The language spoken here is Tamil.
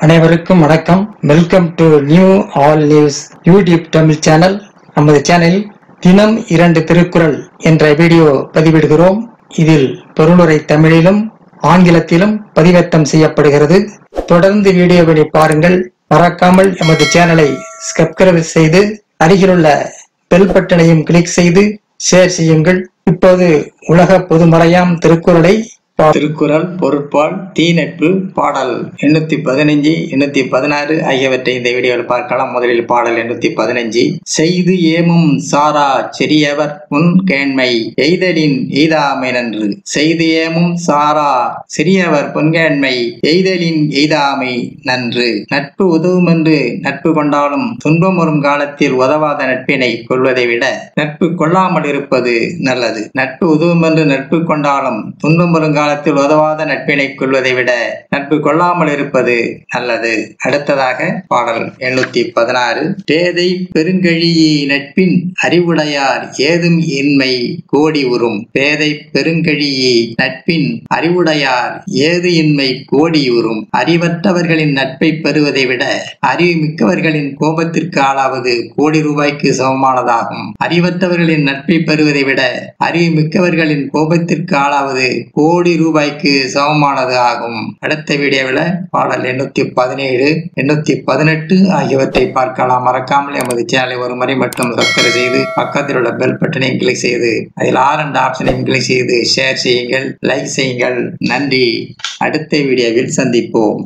அனைவருக்கும் வணக்கம். Welcome to new all news YouTube Tamil channel. நமது சேனலில் தினம் 2 திருக்குறள் என்ற வீடியோ பதிவிடுகிறோம். இதில் பொருளுரை தமிழிலும் ஆங்கிலத்திலும் பதிவேற்றம் செய்யப்படுகிறது. தொடர்ந்து வீடியோவை பாருங்கள். மறக்காமல் எமது சேனலை சப்ஸ்கிரைப் செய்து அருகிலுள்ள பெல் பட்டனையும் கிளிக் செய்து ஷேர் செய்யுங்கள். இப்போது உலக பொதுமறையாம் திருக்குறளை திருக்குறள் பொருட்பால் தீநட்பு பாடல் 815 816 ஆகியவற்றை இந்த வீடியோவில் பார்க்கலாம். முதலில் பாடல் 815. செய்து ஏமும் சாரா செறியவர் முன் கேண்மை எய்தலின் எய்தாமை நன்று. செய்து ஏமும் சாரா சிறியவர் பொன்கேண்மை எய்தலின் எய்தாமை நன்று. நட்பு உதவுமென்று நட்பு கொண்டாலும் துன்பம் வரும் காலத்தில் உதவாத நட்பினை கொள்வதை விட நட்பு கொள்ளாமல் இருப்பது நல்லது. நட்பு உதவுமென்று நட்பு கொண்டாலும் துன்பம் வரும் உதவாத நட்பினை கொள்வதை விட நட்பு கொள்ளாமல் இருப்பது நல்லது. அடுத்ததாக பாடல் 816. பேதை பெருங்கழியே நட்பின் அறிவுடையார் ஏதும் இன்மை கோடி உறும். பேதை பெருங்கழியே நட்பின் அறிவுடையார் ஏது இன்மை கோடி உறும். அறிவற்றவர்களின் நட்பை பெறுவதை விட அறிவு மிக்கவர்களின் கோபத்திற்கு ஆளாவது கோடி ரூபாய்க்கு சமமானதாகும். அறிவற்றவர்களின் நட்பை பெறுவதை விட அறிவு மிக்கவர்களின் கோபத்திற்கு ஆளாவது கோடி ரூபாய்க்கு சமமானது ஆகும். அடுத்த வீடியோவில் பாடல் 817 818 ஆகியவற்றை பார்க்கலாம். மறக்காமல் எமது சேனலை ஒரு முறை மட்டும் சப்ஸ்கிரைப் செய்து பக்கத்தில் உள்ள பெல் பட்டனை கிளிக் செய்து அதில் ஆல் என்ற ஆப்ஷனையும் கிளிக் செய்து ஷேர் செய்யுங்கள், லைக் செய்யுங்கள். நன்றி. அடுத்த வீடியோவில் சந்திப்போம்.